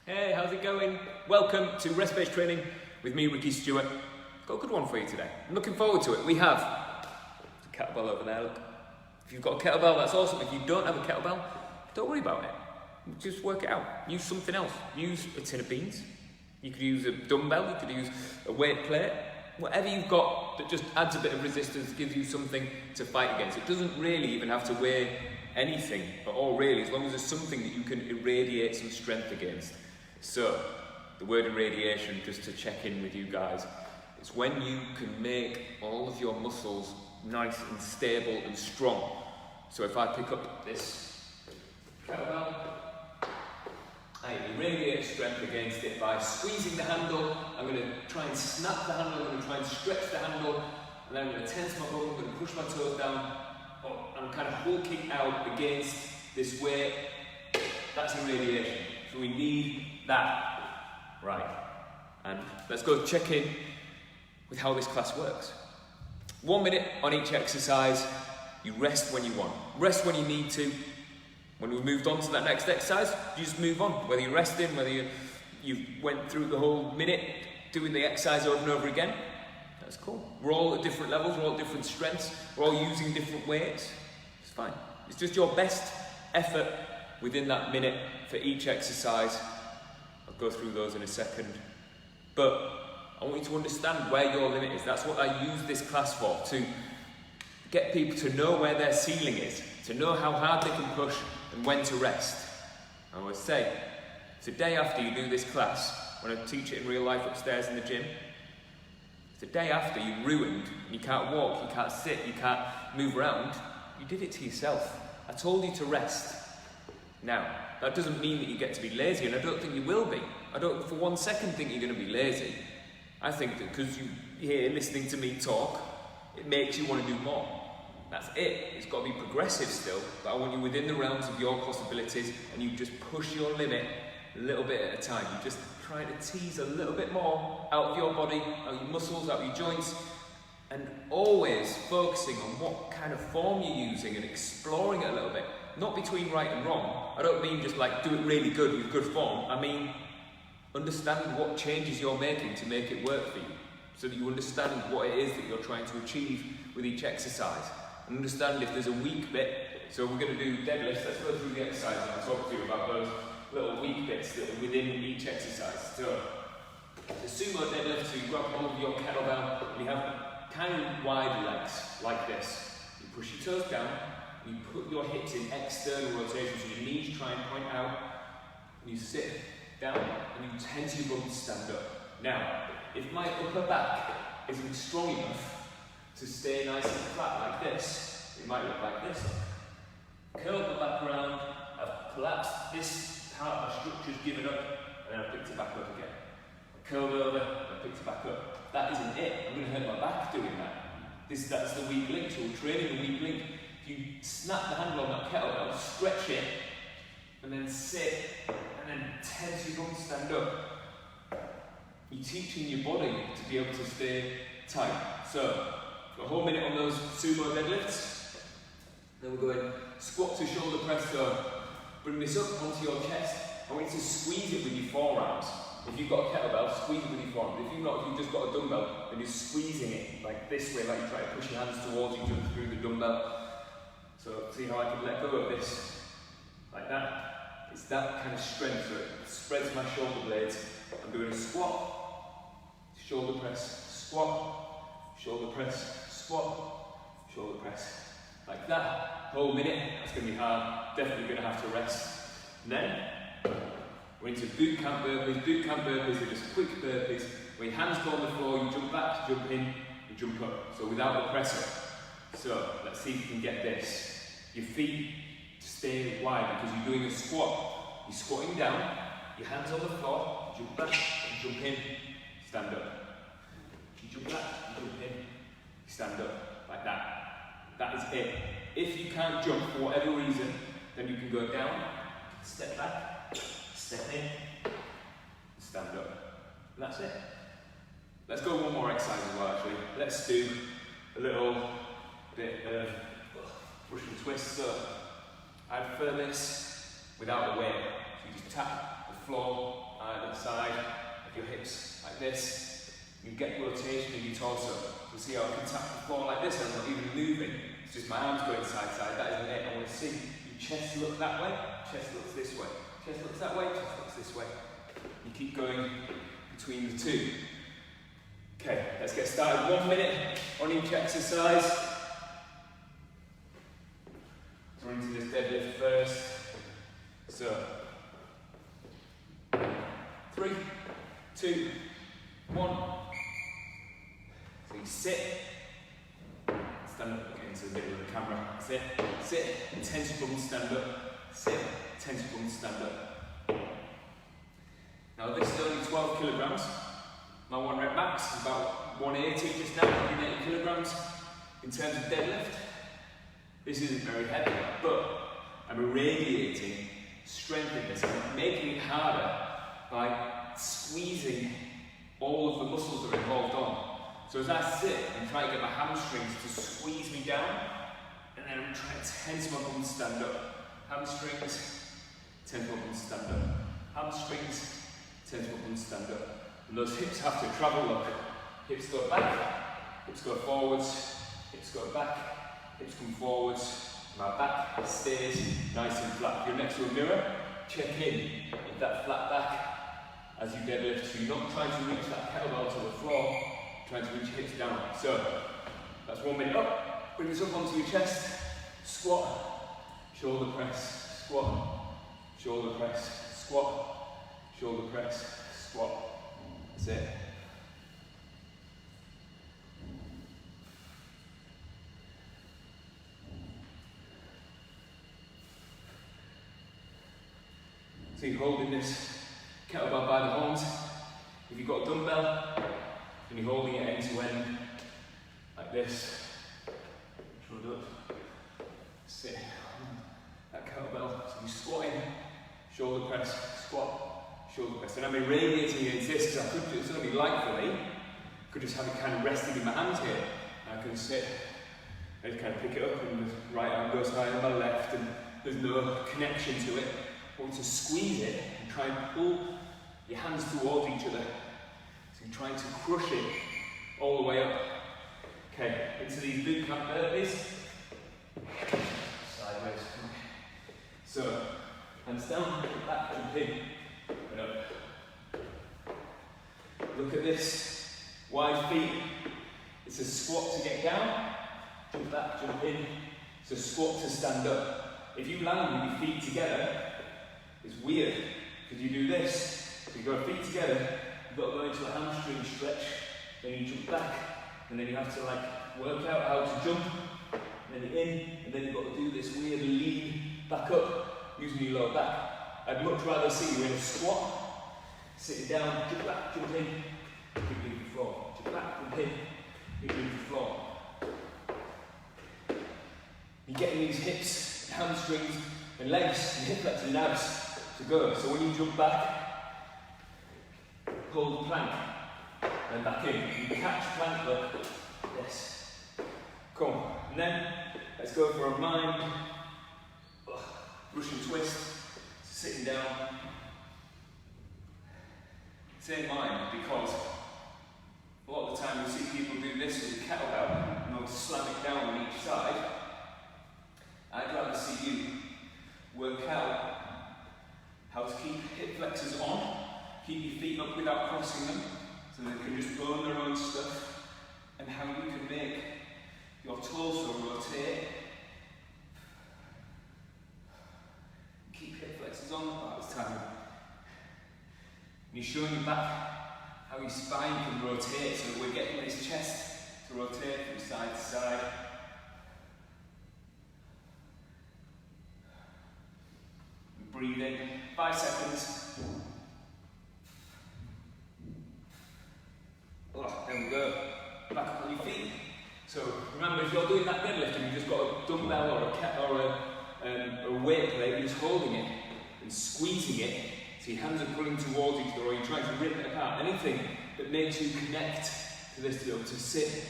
Hey, how's it going? Welcome to Rest-Based Training with me, Ricky Stewart. Got a good one for you today. I'm looking forward to it. We have a kettlebell over there, look. If you've got a kettlebell, that's awesome. If you don't have a kettlebell, don't worry about it. Just work it out. Use something else. Use a tin of beans. You could use a dumbbell, you could use a weight plate. Whatever you've got that just adds a bit of resistance, gives you something to fight against. It doesn't really even have to weigh anything at all, really, as long as there's something that you can irradiate some strength against. So, the word irradiation, just to check in with you guys, it's when you can make all of your muscles nice and stable and strong. So if I pick up this kettlebell, I irradiate strength against it by squeezing the handle. I'm going to try and snap the handle, I'm going to try and stretch the handle, and then I'm going to tense my bum, I'm going to push my toes down. I'm kind of hulking out against this weight. That's irradiation. So we need that. Right. And let's go check in with how this class works. 1 minute on each exercise. You rest when you want. Rest when you need to. When we moved on to that next exercise, you just move on. Whether you're resting, whether you went through the whole minute doing the exercise over and over again, that's cool. We're all at different levels, we're all at different strengths, we're all using different weights. It's fine. It's just your best effort within that minute for each exercise. I'll go through those in a second. But I want you to understand where your limit is. That's what I use this class for, to get people to know where their ceiling is, to know how hard they can push and when to rest. I always say, the day after you do this class, when I teach it in real life upstairs in the gym, the day after you ruined, and you can't walk, you can't sit, you can't move around, you did it to yourself. I told you to rest. Now, that doesn't mean that you get to be lazy, and I don't think you will be. I don't for 1 second think you're going to be lazy. I think that because you're here listening to me talk, it makes you want to do more. That's it. It's got to be progressive still, but I want you within the realms of your possibilities, and you just push your limit a little bit at a time. You just try to tease a little bit more out of your body, out of your muscles, out of your joints, and always focusing on what kind of form you're using and exploring it a little bit. Not between right and wrong. I don't mean just like do it really good with good form. I mean understand what changes you're making to make it work for you, so that you understand what it is that you're trying to achieve with each exercise. And understand if there's a weak bit. So we're going to do deadlifts. Let's go through the exercise and I'll talk to you about those little weak bits that are within each exercise. So the sumo deadlift, so you grab hold of your kettlebell and you have kind of wide legs like this. You push your toes down, you put your hips in external rotation, so your knees try and point out, and you sit down and you tense your bum to stand up. Now, if my upper back isn't strong enough to stay nice and flat like this, it might look like this. Curl the back around, I've collapsed, this part of my structure's given up, and then I've picked it back up again. I curled over, I picked it back up. That isn't it. I'm going to hurt my back doing that. That's the weak link, so we're training the weak link. If you snap the handle on that kettlebell, stretch it, and then sit, and then tense your bum to stand up. You're teaching your body to be able to stay tight. So, got a whole minute on those sumo deadlifts. Then we're going squat to shoulder press, so bring this up onto your chest. I want you to squeeze it with your forearms. If you've got a kettlebell, squeeze it with your forearms. If you've just got a dumbbell, then you're squeezing it like this way, like you try to push your hands towards you, jump through the dumbbell. So see how I can let go of this, like that. It's that kind of strength, so it spreads my shoulder blades. I'm doing a squat, shoulder press, squat, shoulder press, squat, shoulder press. Like that, whole minute. That's going to be hard, definitely going to have to rest. And then, we're into boot camp burpees. Boot camp burpees are just quick burpees, where your hands go on the floor, you jump back, jump in, you jump up. So without the pressure. So, let's see if you can get this. Your feet stay wide because you're doing a squat. You're squatting down, your hands on the floor, jump back, and jump in, stand up. You jump back, you jump in, stand up, like that. That is it. If you can't jump for whatever reason, then you can go down, step back, step in, stand up. And that's it. Let's go one more exercise as well, actually. Let's do a little bit of push and twist. So I prefer this without the weight. So you just tap the floor, either side of your hips like this. You get rotation in your torso. So see how I can tap the floor like this and I'm not even moving. It's just my arms going side to side. That isn't it. I want to see your chest look that way, chest looks this way. Chest looks that way, chest looks this way. You keep going between the two. Okay, let's get started. 1 minute on each exercise. Let's run into this deadlift first. So, 3, 2, 1. So you sit, stand up, get into the middle of the camera. Sit, sit, tense your bum, stand up. Sit, tense your bum, stand up. Now this is only 12 kilograms. My 1 rep max is about 180 just now, 180 kilograms. In terms of deadlift, this isn't very heavy, but I'm irradiating strength in this. I'm making it harder by squeezing all of the muscles that are involved on. So as I sit, I'm trying to get my hamstrings to squeeze me down, and then I'm trying to tense my bum and stand up. Hamstrings, tense my bum and stand up. Hamstrings, tense my bum and stand up. And those hips have to travel, look. Hips go back, hips go forwards, hips go back, hips come forwards. My back stays nice and flat. If you're next to a mirror, check in with that flat back as you deadlift. So you're not trying to reach that kettlebell to the floor, trying to reach your hips down. So that's 1 minute up. Bring this up onto your chest. Squat, shoulder press, squat, shoulder press, squat, shoulder press, squat. That's it. So you're holding this kettlebell by the horns. If you've got a dumbbell, and you're holding it end to end, like this. Showed up. Sit. That kettlebell. So you're squatting, shoulder press, squat, shoulder press. And I'm irradiating against this because it's going to be light for me. I could just have it kind of resting in my hands here. And I can sit and kind of pick it up, and the right arm goes higher than my left, and there's no connection to it. I want to squeeze it and try and pull your hands towards each other. So you're trying to crush it all the way up. Okay, into these boot camp burpees. Sideways. So, hands down, back, jump in, and up. Look at this. Wide feet. It's a squat to get down. Jump back, jump in. It's a squat to stand up. If you land with your feet together, it's weird, because you do this, so you got feet together, you've got to go into a hamstring stretch, then you jump back, and then you have to like work out how to jump, and then in, and then you've got to do this weird lean back up, using your lower back. I'd much rather see you in a squat, sitting down, jump back, jump in, keep leaving the floor, jump back, jump in, keep leaving the floor. You're getting these hips, hamstrings, and legs, and hip flexors and abs to go. So when you jump back, hold the plank, and then back in. You catch plank, look, yes. Come on. And then, let's go for a mind, Russian twist, sitting down. Say mind, because a lot of the time we see people do this with a kettlebell, and they'll slam it down on each side. I'd rather see you work out how to keep hip flexors on, keep your feet up without crossing them, so they can just burn their own stuff, and how you can make your torso rotate. Keep hip flexors on. Oh, it's time. And you're showing your back how your spine can rotate, so we're getting this chest to rotate from side to side. Breathe in, 5 seconds. Oh, there we go. Back up on your feet. So remember, if you're doing that deadlift and you've just got a dumbbell or a kettle or a weight plate, you're just holding it and squeezing it, so your hands are pulling towards each other, or you're trying to rip it apart. Anything that makes you connect to this, to sit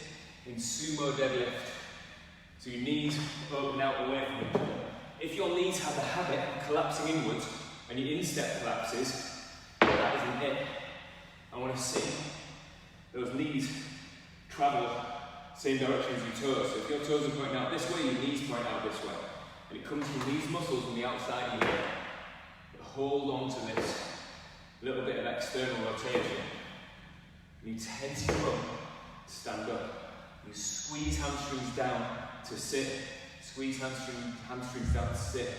in sumo deadlift. So your knees open out away from each other. If your knees have the habit of collapsing inwards and your instep collapses, that isn't it. I want to see those knees travel same direction as your toes. So if your toes are pointing out this way, your knees point out this way. And it comes from these muscles on the outside of your leg that hold on to this little bit of external rotation. You tense your up, stand up. You squeeze hamstrings down to sit. Squeeze hamstrings down to sit.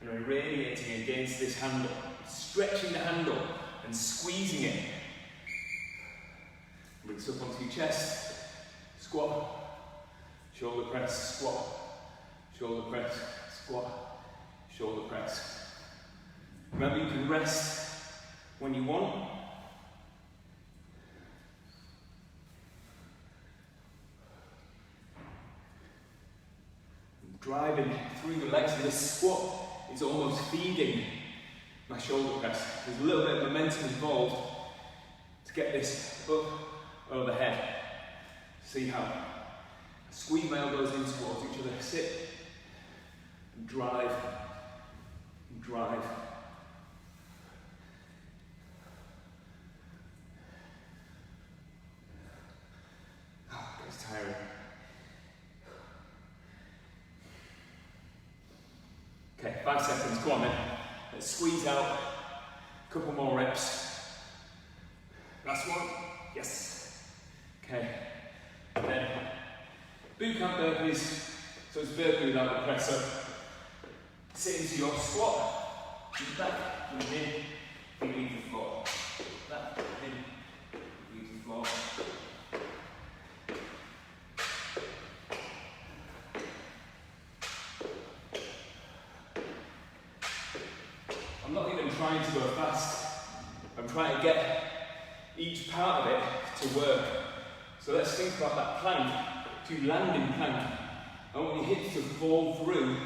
And we're radiating against this handle, stretching the handle and squeezing it. Bring it up onto your chest, squat, shoulder press, squat, shoulder press, squat, shoulder press. Remember, you can rest when you want. Driving through the legs of this squat is almost feeding my shoulder press. There's a little bit of momentum involved to get this up overhead. See how I squeeze my elbows in towards each other, sit, and drive, and drive. Oh, it's tiring. Okay, 5 seconds, come on then. Let's squeeze out, a couple more reps. Last one, yes. Okay, then boot camp burpees, so it's burpee without the press up. Sit into your squat, feet back, feet in, feet leave the floor. Back, in, leave the floor. I'm not even trying to go fast. I'm trying to get each part of it to work. So let's think about that plank. To land in plank, I want your hips to fall through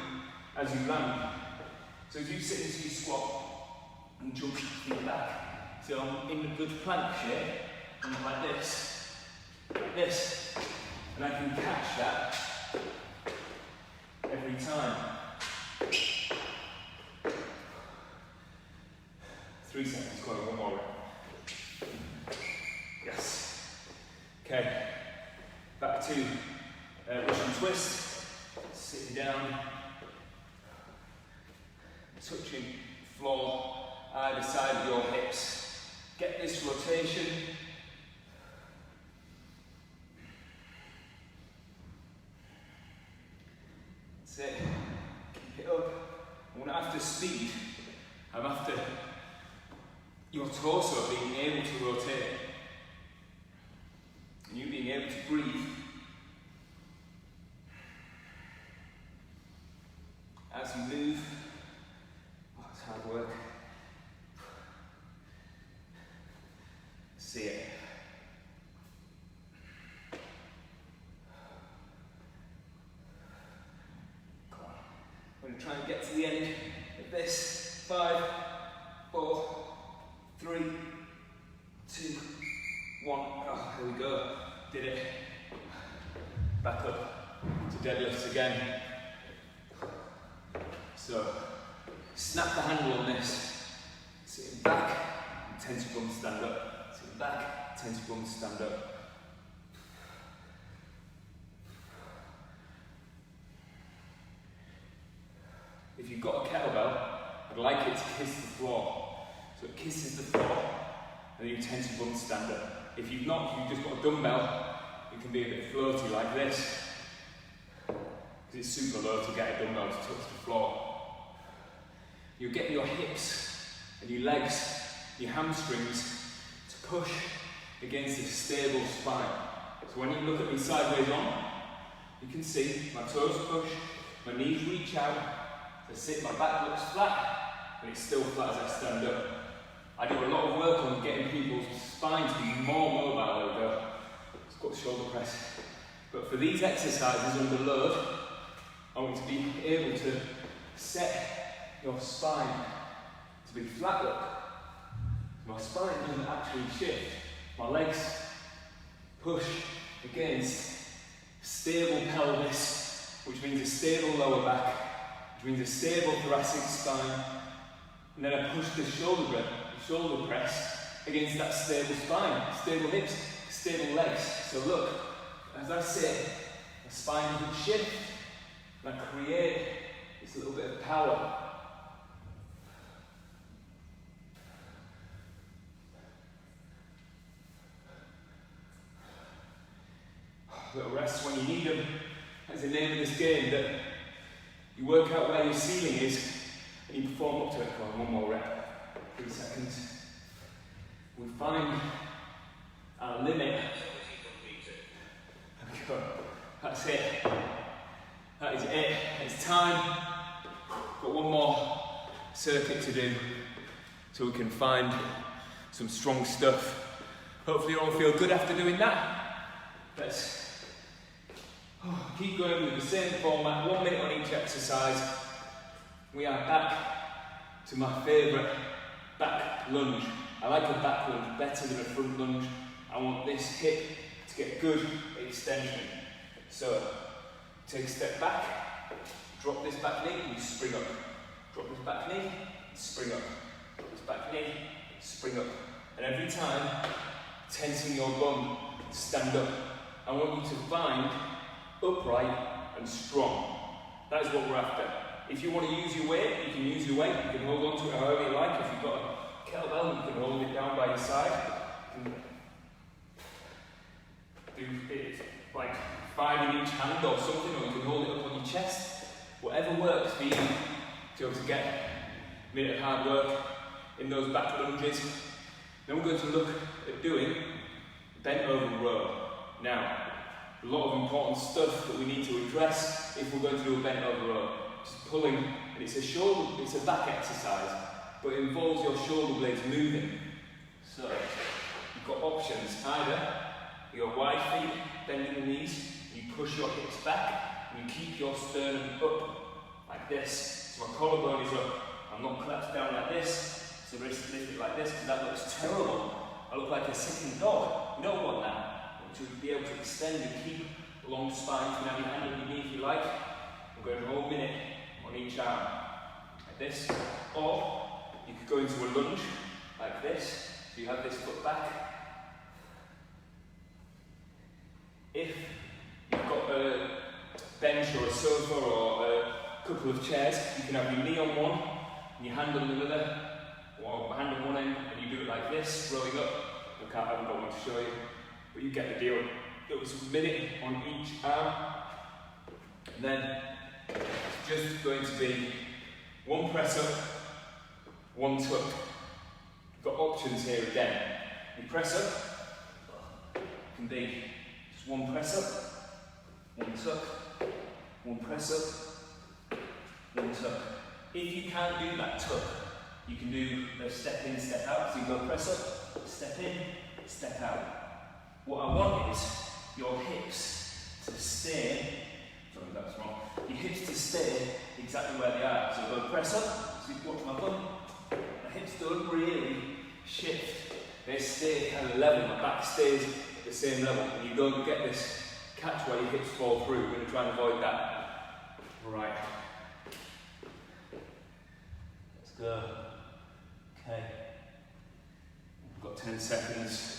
as you land. So as you sit into your squat and jump your feet back. So I'm in a good plank shape, and like this, and I can catch that every time. 3 seconds, go on, one more rep. Yes. Okay, back to Russian twist. Sitting down, touching the floor, either side of your hips. Get this rotation. That's it. Keep it up. And when after speed, I'm after your torso being able to rotate. And you being able to breathe. As you move. Oh, it's hard work. See it. Come on. I'm going to try and get to the end of this. 5, 4, 3, 2, 1. Oh, here we go. Did it. Back up to deadlifts again. So, snap the handle on this. Sitting back, and tense your bum, stand up. Sitting back, tense your bum, stand up. If you've got a kettlebell, I'd like it to kiss the floor. So it kisses the floor, and then you tense your bum, stand up. If you've not, if you've just got a dumbbell, it can be a bit floaty like this. Because it's super low to get a dumbbell to touch the floor. You're getting your hips and your legs, your hamstrings to push against a stable spine. So when you look at me sideways on, you can see my toes push, my knees reach out, so sit, my back looks flat, and it's still flat as I stand up. I do a lot of work on getting people's spine to be more mobile. There we go. Squat, shoulder press. But for these exercises under load, I want you to be able to set your spine to be flat. Look. My spine doesn't actually shift. My legs push against stable pelvis, which means a stable lower back, which means a stable thoracic spine. And then I push the shoulder press against that stable spine, stable hips, stable legs. So look, as I sit, the spine can shift, and I create this little bit of power. Little rests when you need them. That's the name of this game, that you work out where your ceiling is and you perform up to it. Come on, one more rep, 3 seconds. We find our limit. There we go. That's it. That is it. It's time. Got one more circuit to do so we can find some strong stuff. Hopefully you all feel good after doing that. Let's keep going with the same format, 1 minute on each exercise. We are back to my favourite back lunge. I like a back lunge better than a front lunge. I want this hip to get good extension. So, take a step back, drop this back knee, and you spring up. Drop this back knee, spring up. Drop this back knee, spring up. And every time, tensing your bum, stand up. I want you to find upright and strong. That is what we're after. If you want to use your weight, you can use your weight. You can hold on to it however you like. If you've got a kettlebell, you can hold it down by your side. Do it like 5 in each hand or something, or you can hold it up on your chest. Whatever works for you to be able to get a minute of hard work in those back lunges. Then we're going to look at doing bent over row. Now, a lot of important stuff that we need to address if we're going to do a bent over row. Just pulling, and it's a back exercise, but it involves your shoulder blades moving. So, you've got options. Either you go wide feet, bending the knees, you push your hips back, and you keep your sternum up, like this. So my collarbone is up. I'm not collapsed down like this, so lift it like this, because that looks terrible. I look like a sitting dog. You don't want that. To be able to extend and keep a long spine. You can have your hand on your knee if you like. We're going a whole minute on each arm, like this. Or you could go into a lunge, like this. So you have this foot back. If you've got a bench or a sofa or a couple of chairs, you can have your knee on one and your hand on the other, or hand on one end, and you do it like this, rolling up. Look, I haven't got one to show you. But you get the deal. It was a minute on each arm. And then it's just going to be 1 press up, 1 tuck. You've got options here again. You press up, it can be just 1 press up, 1 tuck, 1 press up, 1 tuck. If you can't do that tuck, you can do the step in, step out. So you go press up, step in, step out. What I want is your hips to stay, sorry that's wrong, your hips to stay exactly where they are. So go press up, so watch my bum, the hips don't really shift, they stay kind of level, my back stays at the same level, and you don't get this catch where your hips fall through. We're going to try and avoid that. Right, let's go. Okay, we've got 10 seconds.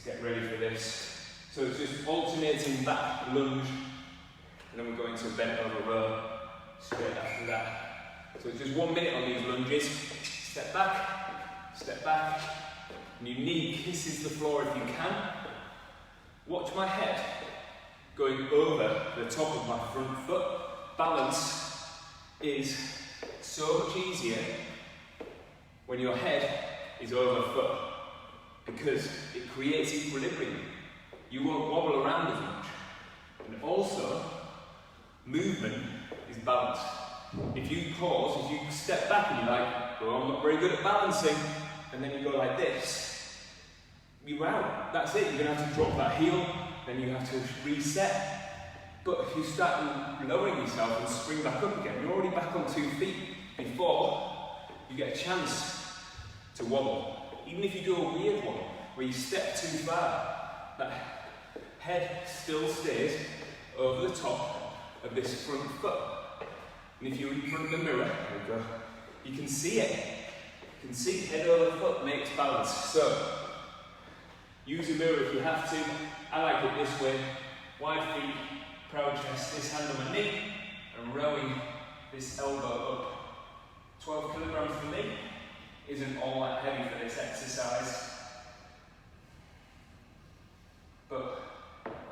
Get ready for this. So it's just alternating back lunge, and then we're going to a bent over row straight after that. So it's just 1 minute on these lunges. Step back, and your knee kisses the floor if you can. Watch my head going over the top of my front foot. Balance is so much easier when your head is over foot, because it creates equilibrium. You won't wobble around as much. And also, movement is balance. If you pause, if you step back and you're like, well, I'm not very good at balancing, and then you go like this, you're out. That's it. You're going to have to drop that heel, then you have to reset. But if you start lowering yourself and spring back up again, you're already back on 2 feet before you get a chance to wobble. Even if you do a weird one, where you step too far, that head still stays over the top of this front foot. And if you're in front of the mirror, there we go, you can see it. You can see head over foot makes balance. So, use a mirror if you have to. I like it this way. Wide feet, proud chest, this hand on my knee, and rowing this elbow up. 12 kilograms for me isn't all that heavy for this exercise. But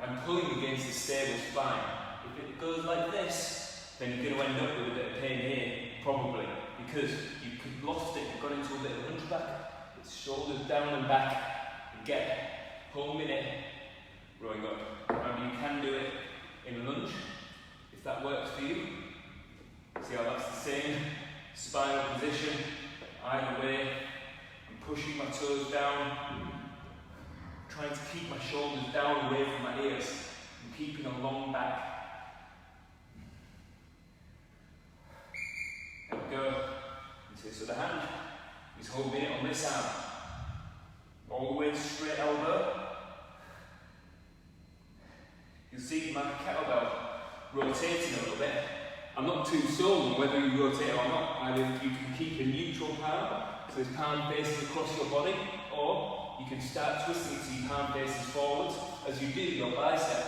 I'm pulling against a stable spine. If it goes like this, then you're going to end up with a bit of pain here, probably, because you've lost it, you've got into a bit of hunchback. It's shoulders down and back. Again, whole minute, rowing up. Remember, you can do it in lunge, if that works for you. See how that's the same spinal position, either way. I'm pushing my toes down, trying to keep my shoulders down away from my ears, and keeping a long back. There we go. Into this other hand. Just holding it on this arm. All the way to straight elbow. You can see my kettlebell rotating a little bit. I'm not too sold on whether you rotate or not. Either you can keep a neutral palm, so this palm faces across your body, or you can start twisting it so your palm faces forwards. As you do, your bicep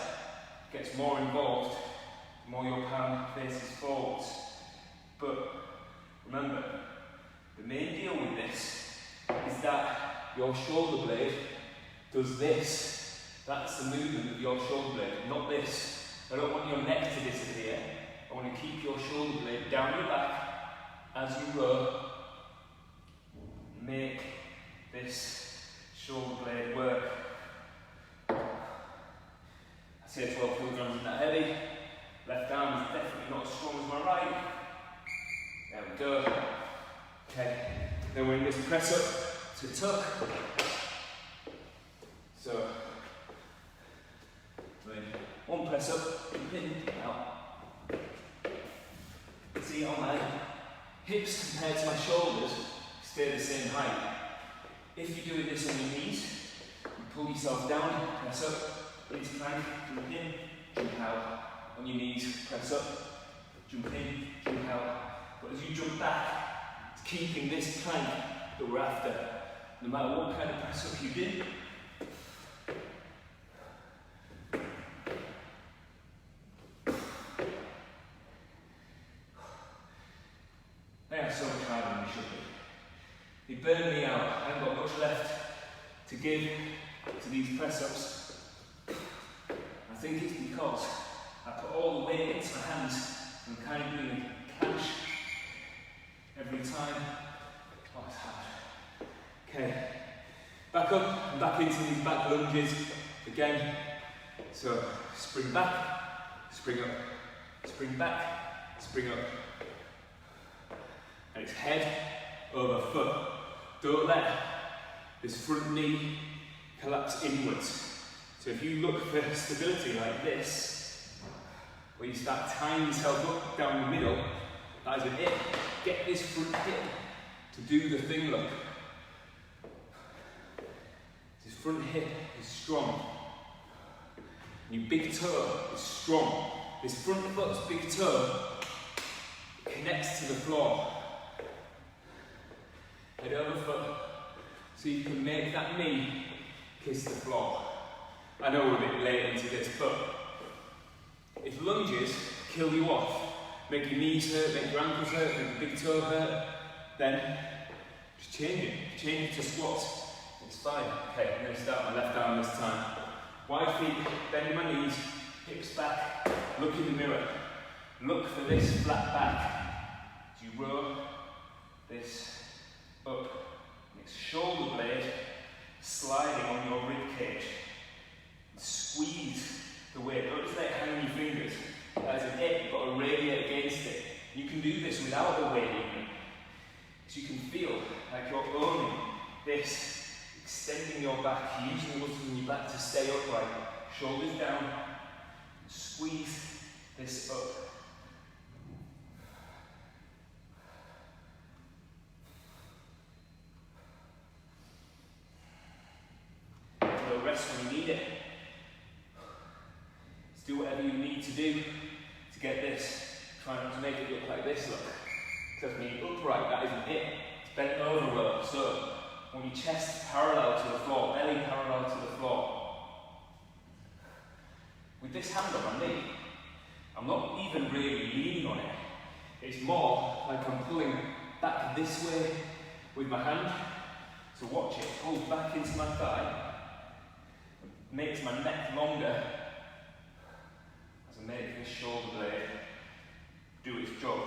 gets more involved, the more your palm faces forwards. But remember, the main deal with this is that your shoulder blade does this. That's the movement of your shoulder blade, not this. I don't want your neck to disappear. I want to keep your shoulder blade down your back as you row. Make this shoulder blade work. I say 12 kilograms isn't that heavy. Left arm is definitely not as strong as my right. There we go. Okay, then we're going to press up to tuck. So, one press up, in, out. See how my hips compared to my shoulders stay the same height. If you're doing this on your knees, you pull yourself down, press up, into plank, jump in, jump out. On your knees, press up, jump in, jump out. But as you jump back, it's keeping this plank that we're after. No matter what kind of press up you do. They are so much harder than they should be. They burn me out. I haven't got much left to give to these press-ups. I think it's because I put all the weight into my hands and I'm kind of doing a catch every time. Oh, it's hard. Okay, back up and back into these back lunges again. So, spring back, spring up, spring back, spring up. And it's head over foot. Don't let this front knee collapse inwards. So if you look for stability like this, where you start tying yourself up down the middle, that is it. Get this front hip to do the thing, look. This front hip is strong. And your big toe is strong. This front foot's big toe connects to the floor. Head over foot, so you can make that knee kiss the floor. I know we're a bit late into this, but if lunges kill you off, make your knees hurt, make your ankles hurt, make your big toe hurt, then just change it. Change it to squats. It's fine. Okay, I'm going to start my left arm this time. Wide feet, bend my knees, hips back, look in the mirror. Look for this flat back. As you row this up, next shoulder blade sliding on your rib cage. Squeeze the weight. Don't just let it hang on your fingers. That is an it. You've got to radiate against it. You can do this without the weight even. So you can feel like you're owning this, extending your back, using the muscles in your back to stay upright. Shoulders down. Squeeze this up. Rest when you need it. Just do whatever you need to do to get this. Try not to make it look like this, look. Just me upright, that isn't it. It's bent over row. want your chest parallel to the floor, belly parallel to the floor. With this hand on my knee, I'm not even really leaning on it. It's more like I'm pulling back this way with my hand. So watch it, pulls back into my thigh, makes my neck longer as I make this shoulder blade do its job.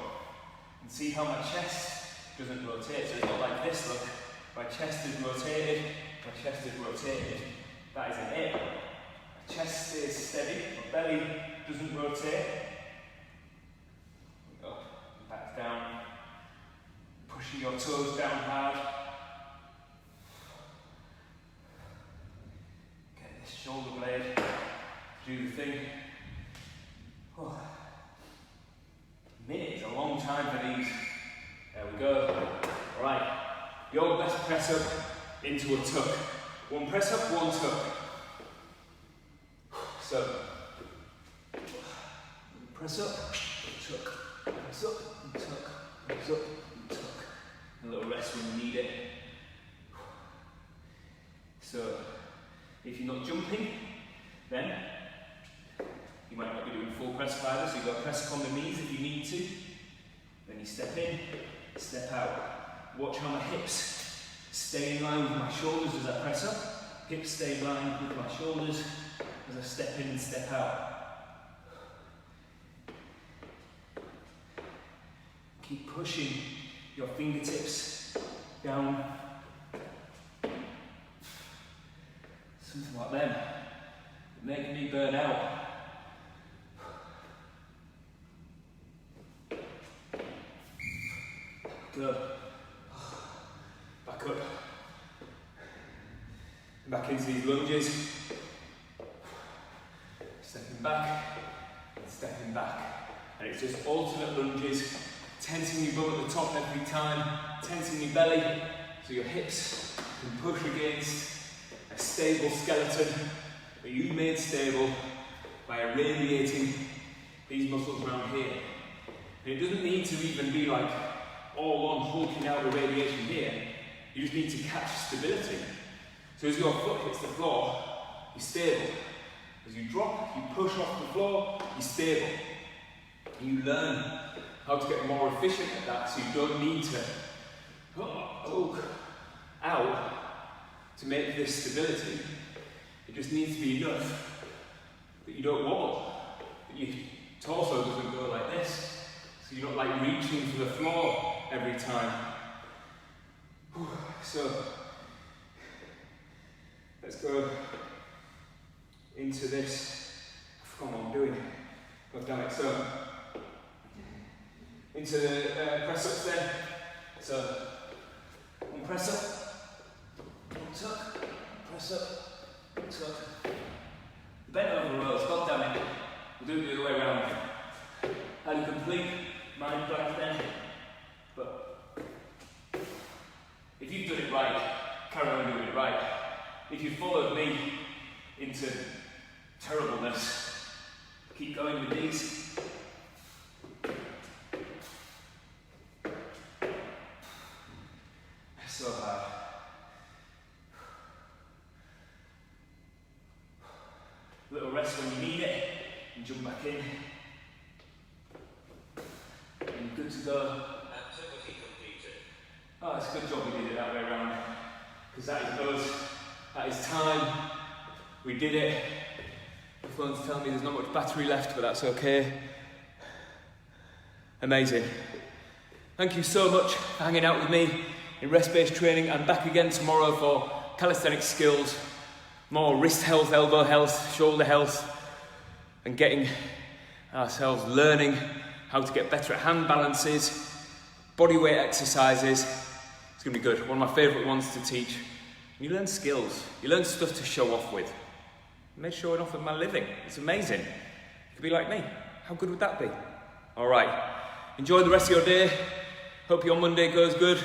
And see how my chest doesn't rotate, so it's not like this, look. My chest is rotated, my chest is rotated. That isn't it. My chest stays steady, my belly doesn't rotate. Up, back down, pushing your toes down hard. Get this shoulder blade to do the thing. Oh. Minute is a long time for these. There we go. Alright, your best press up into a tuck. One press up, one tuck. So, press up, tuck, press up, tuck, press up, tuck. A little rest when you need it. So, if you're not jumping, then you might not be doing full press either, so you've got to press up on the knees if you need to. Then you step in, step out. Watch how my hips stay in line with my shoulders as I press up. Hips stay in line with my shoulders as I step in and step out. Keep pushing your fingertips down. Something like them. Making me burn out. Good. Back up. Back into these lunges. Stepping back and stepping back. And it's just alternate lunges. Tensing your bum at the top every time. Tensing your belly so your hips can push against a stable skeleton that you made stable by irradiating these muscles around here. And it doesn't need to even be like all on hulking out irradiation here. You just need to catch stability. So as your foot hits the floor, you're stable. As you drop, you push off the floor, you're stable. And you learn how to get more efficient at that, so you don't need to poke out to make this stability. It just needs to be enough that you don't wobble, that your torso doesn't go like this, so you're not like reaching for the floor every time. So let's go into this. I forgot what I'm doing. God damn it. So into the press ups then. So one press up, one tuck, press up, tuck. Bent over rows, god damn it. We'll do it the other way around. Had a complete mind blank then. But if you've done it right, carry on doing it right. If you followed me into terribleness, keep going with these. So hard. Little rest when you need it, and jump back in. And good to go. Oh, it's a good job we did it that way around, because that is us, that is time, we did it. The phone's telling me there's not much battery left, but that's okay. Amazing. Thank you so much for hanging out with me in rest-based training. I'm back again tomorrow for calisthenics skills, more wrist health, elbow health, shoulder health, and getting ourselves learning how to get better at hand balances, body weight exercises. It's going to be good. One of my favourite ones to teach. You learn skills. You learn stuff to show off with. I made showing off with my living. It's amazing. You could be like me. How good would that be? All right. Enjoy the rest of your day. Hope your Monday goes good.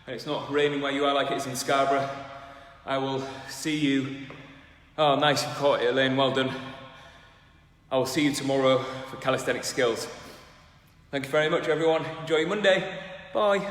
And it's not raining where you are like it is in Scarborough. I will see you. Oh, nice. You caught it, Elaine. Well done. I will see you tomorrow for calisthenics skills. Thank you very much, everyone. Enjoy your Monday. Bye.